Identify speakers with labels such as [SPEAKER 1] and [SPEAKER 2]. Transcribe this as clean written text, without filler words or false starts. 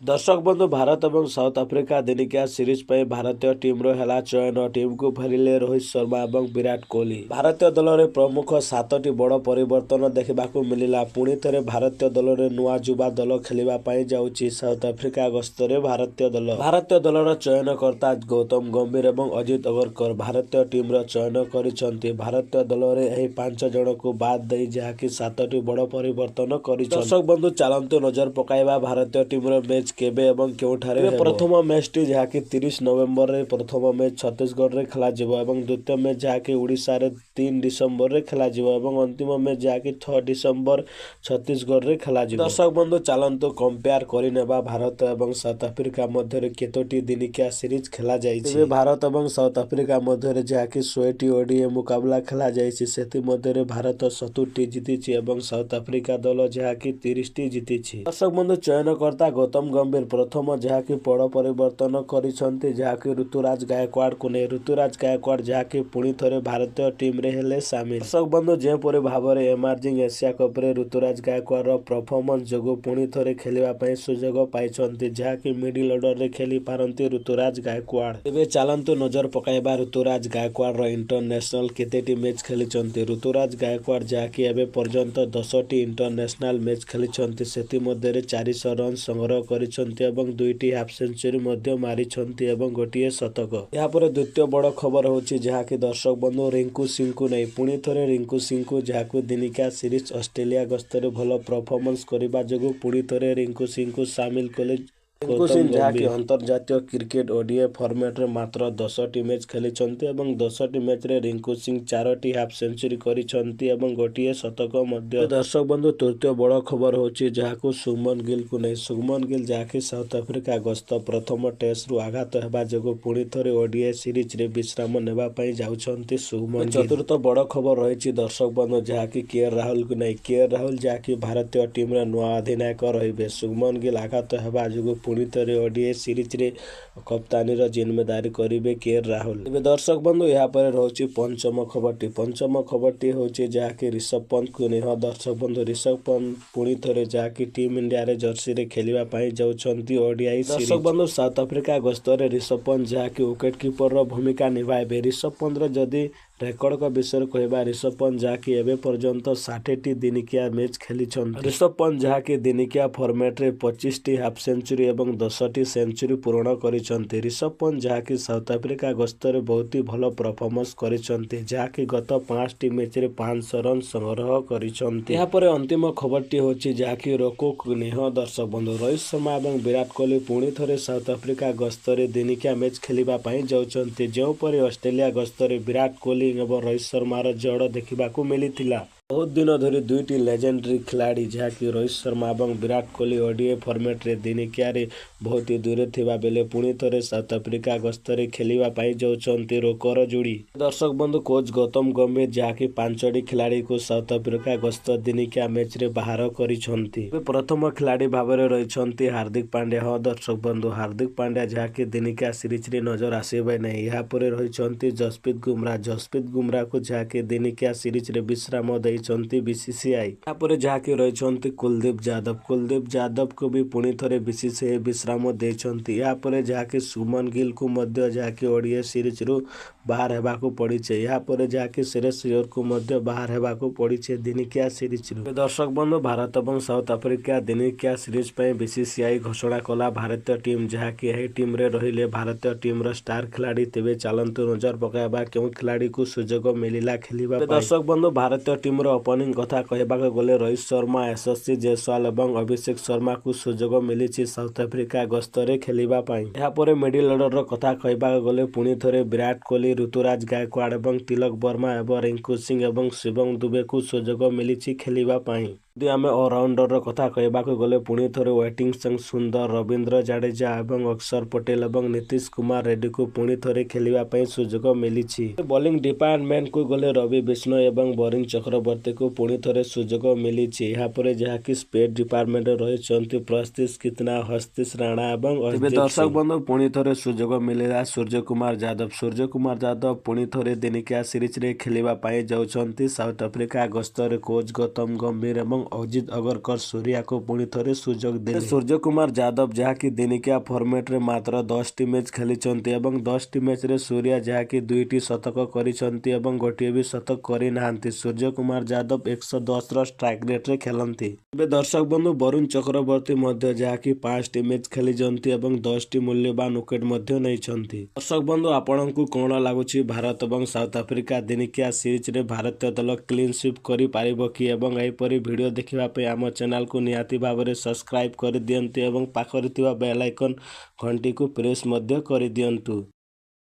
[SPEAKER 1] दर्शक बंधु भारत और साउथ आफ्रिका दिनिकिया सीरीज पर भारतीय टीम्र है चयन। टीम को फेरिले रोहित शर्मा और विराट कोहली। भारतीय दल में प्रमुख 7टी बड़ परिवर्तन देखा मिलला। पुणी थे भारतीय दल में नुआ युवा दल खेलवाई जाऊँगी साउथ आफ्रिका गस्तर भारतीय दलर चयनकर्ता गौतम गंभीर और अजित अगरकर भारतीय टीम्र चयन कर भारतीय दल में यह 5 जन को बाद दे जहाँकि 7टी बड़ परिवर्तन कर। दर्शक बंधु चलतु नजर पकाइबा भारतीय टीम्र मैच केबे एवं केउठारे प्रथम मैचटी जहाँकि 30 नवेम्बर रे प्रथम मैच छत्तीसगढ़ रे खेला जिवो एवं द्वितीय मैच जहाँकि उड़ीसा रे 3 डिसेम्बर रे खेला जिवो एवं अंतिम मैच जहाँकि 6 डिसेम्बर छत्तीसगढ़ रे खेला जिवो। दर्शक बंधु चलतु कंपेयर करिनेबा भारत एवं साउथ आफ्रिका मध्य केतोटी दिनिकिया सीरीज खेला जाइछि। भारत एवं साउथ आफ्रिका मध्य जहाँकि 100टी ओडीआई मुकाबला खेला जाइछि। सेति मध्य भारत 70टी जीतिछि एवं साउथ आफ्रिका दल जहाँकि 30टी जीतिछि। दर्शक बंधु चयनकर्ता गौतम गंभीर प्रथम जहाँकि बड़ परिवर्तन करिसंती जहाँकि ऋतुराज गायकवाड़ को नहीं। ऋतुराज गायकवाड़ जहाँकि पुणी थे भारतीय टीम रे हेले सामिल। दर्शक बंधु जेपरि भाव में एमर्जिंग एशिया कप रे ऋतुराज गायकवाड़ परफॉर्मेंस जो पुणी थे खेलवाई सुजोग पाई जहाँकि मिडिल ऑर्डर रे खेली पारती ऋतुराज गायकवाड़। तेज चलतु नजर पकाइबा ऋतुराज गायकवाड़ इंटरनेशनल केतेटी मैच खेली। ऋतुराज गायकवाड़ जहाँकि एबे पर्यंत 10टी इंटरनेशनल मैच खेली सेति मध्य 400 रन संग्रह करिसंती एवं 2टी हाफ सेंचुरी मध्य मारिसंती एवं गोटिए शतक। यहाँ पर द्वितीय बड़ खबर होची जहाँकि दर्शक बंधु रिंकू सिंह को नहीं। पुणी थे रिंकू सिंह को जहाँकि दिनिकिया सीरीज ऑस्ट्रेलिया गस्तर भल परफॉर्मेंस करने जो पुणी थे रिंकू सिंह को सामिल कले। रिंकू सिंह जहाँकि अंतर्जातीय क्रिकेट ओडीआई फॉर्मेट रे मात्र 10टी मैच खेली 10टी मैच रे रिंकू सिंह 4टी हाफ सेंचुरी करिसंती एवं गोटिए शतक मध्य। दर्शक बंधु तृतीय बड़ खबर होची जहाँकि शुभमन गिल को नहीं। शुभमन गिल जहाँकि साउथ आफ्रिका गस्त प्रथम टेस्ट रु आघात होगा जो पुणी थे ओडीआई सीरीज रे विश्राम नेबाई जाउछंती शुभमन गिल। चतुर्थ बड़ खबर रही दर्शक बंधु जहाँकि के राहुल को नहीं। के राहुल जहाँकि भारतीय टीम रे नुआ अधिनायक रहिबे। शुभमन गिल आघात होगा जो पुणी थे ओडीआई सीरीज रे कप्तानी जिम्मेदारी करेंगे के राहुल। तेज दर्शक बंधु यहाँ पर रोचे पंचम खबरटी होची जहाँकि ऋषभ पंत को नहीं। दर्शक बंधु ऋषभ पंत पुणी थे जहाँकि टीम इंडिया रे जर्सी रे खेलवाई जाउछंती ओडीआई सीरीज। दर्शक बंधु साउथ आफ्रिका गस्तर ऋषभ पंत जहाँकि विकेट कीपर रो भूमिका निभाइबे। ऋषभ पंत जदि रेकर्ड का विषय कहबा ऋषभ पंत जहाँकि एबे पर्यंत 60टी दिनिकिया मैच खेली। ऋषभ पंत जहाँकि दिनिकिया फॉर्मेट रे 25टी हाफ सेंचुरी एवं 10टी सेंचुरी पूर्ण करिसंती। ऋषभ पंत जहाँकि साउथ आफ्रिका गस्तर बहुत ही भल परफॉर्मेंस करिसंती जहाँकि गत 5टी मैच रे 500 रन संग्रह करिसंती। यहाँ पर अंतिम खबरटी होची जहाँकि रोको कुनिह। दर्शक बंधु रोहित शर्मा और विराट कोहली पुणी थे साउथ आफ्रिका गस्तर दिनिकिया मैच खेलवाई जाउछंती जोपरि ऑस्ट्रेलिया गस्तर विराट कोहली और रोहित शर्मार जोड़ देखा मिलता। बहुत दिन धरी दुईटी लेजेंडरी खिलाड़ी जहाँकि रोहित शर्मा और विराट कोहली ओडीआई फॉर्मेट रे दिनिकिया रे बहुत ही दूरे थिबा बेले पुणी थे साउथ आफ्रिका गस्तर खेलवाई जाउछंती रोकर जोड़ी। दर्शक बंधु कोच गौतम गंभीर जहाँकि 5टी खिलाड़ी को साउथ आफ्रिका गस्त दिनिकिया मैच रे बाहर करिसंती। प्रथम खिलाड़ी भाव में रही हार्दिक पांड्या। हाँ दर्शक बंधु हार्दिक पांड्या जहाँकि दिनिकिया सीरीज रे नजर आसबे नहीं। यहाँ पर रही जसप्रीत बुमराह को जहाँकि दिनिकिया सीरीज रे विश्राम बीसीसीआई। यहाँ पर जहाँकि रही कुलदीप यादव को भी पुणी थे बीसीसीआई विश्राम देछंती। यहाँ पर जहाँकि शुभमन गिल को मध्य जहाँकि ओडीआई सीरीज रु बाहर हेबाकु पड़िछे। यहाँ पर जहाँकि श्रेयस अय्यर को मध्य बाहर हेबाकु पड़िछे दिनिकिया सीरीज रु। दर्शक बंधु भारत और साउथ आफ्रिका दिनिकिया सीरीज पे बीसीसीआई घोषणा कला भारतीय टीम जहाँकि यही टीम रे रहिले भारतीय टीम रो स्टार खिलाड़ी। तेज चलतु नजर पकाइबा क्यों खिलाड़ी को सुजोग मिलला खेलिबा। दर्शक बंधु भारतीय टीम रो ओपनिंग कथा कहबाक गले रोहित शर्मा यशस्वी जायसवाल और अभिषेक शर्मा को सुजोग मिली साउथ आफ्रिका गस्तर खेलवाई। यहाँ पर मिडिल ऑर्डर कथा कहबाक गले पुणी थे विराट कोहली ऋतुराज गायकवाड़ और तिलक वर्मा और रिंकू सिंह और शिवम दुबे को सुजोग मिली खेलवाई। यदि आम अलराउंडर कथा कहबाक गले पुणी थे वेटिंग सुंदर रवींद्र जाडेजा और अक्षर पटेल और नीतीश कुमार रेड्डी को पुणी थे खेलवाई सुजोग मिली। बॉलिंग डिपार्टमेंट को गले रवि बिश्नोई और वरुण चक्रवर्ती को पुणी थे सुजोग मिली। यहाँ पर जहाँकि स्पेड डिपार्टमेंट रही प्रस्तीश कितना हस्तीश राणा और दर्शक बंधु पुणी थे सुजोग मिलला सूर्य कुमार यादव पुणी थे दिनिकिया सीरीज रे खेलवाई जाउछंती साउथ आफ्रिका गस्तर कोच गौतम गंभीर और ଏବଂ ଅଜିତ ଅଗରକର ସୂର୍ୟାକୁ ପୁଣି ଥରେ ସୁଯୋଗ ଦେଲେ। ସୂର୍ଯ୍ୟକୁମାର ଯାଦବ ଯାହାକି ଦିନିକିଆ ଫର୍ମେଟରେ ମାତ୍ର 10ଟି ମ୍ୟାଚ୍ ଖେଳିଛନ୍ତି ଏବଂ 10ଟି ମ୍ୟାଚ୍ରେ ସୂର୍ୟା ଯାହାକି 2ଟି ଶତକ କରିଛନ୍ତି ଏବଂ ଗୋଟିଏ ବି ଶତକ କରିନାହାନ୍ତି। ସୂର୍ଯ୍ୟକୁମାର ଯାଦବ 110ର ଷ୍ଟ୍ରାଇକ୍ ରେଟ୍ରେ ଖେଳନ୍ତି। ଏବେ ଦର୍ଶକ ବନ୍ଧୁ ବରୁଣ ଚକ୍ରବର୍ତ୍ତୀ ମଧ୍ୟ ଯାହାକି 5ଟି ମ୍ୟାଚ୍ ଖେଳିଛନ୍ତି ଏବଂ 10ଟି ମୂଲ୍ୟବାନ ୱିକେଟ୍ ମଧ୍ୟ ନେଇଛନ୍ତି। ଦର୍ଶକ ବନ୍ଧୁ ଆପଣଙ୍କୁ କ'ଣ ଲାଗୁଛି ଭାରତ ଏବଂ ସାଉଥ ଆଫ୍ରିକା ଦିନିକିଆ ସିରିଜରେ ଭାରତୀୟ ଦଳ କ୍ଲିନ୍ ସୁଇପ୍ କରିପାରିବ କି? ଏବଂ ଏହିପରି ଭିଡ଼ିଓ ଦେଖିବା ପାଇଁ ଆମ ଚ୍ୟାନେଲକୁ ନିହାତି ଭାବରେ ସବସ୍କ୍ରାଇବ୍ କରିଦିଅନ୍ତୁ ଏବଂ ପାଖରେ ଥିବା ବେଲ୍ ଆଇକନ୍ ଘଣ୍ଟିକୁ ପ୍ରେସ୍ ମଧ୍ୟ କରିଦିଅନ୍ତୁ।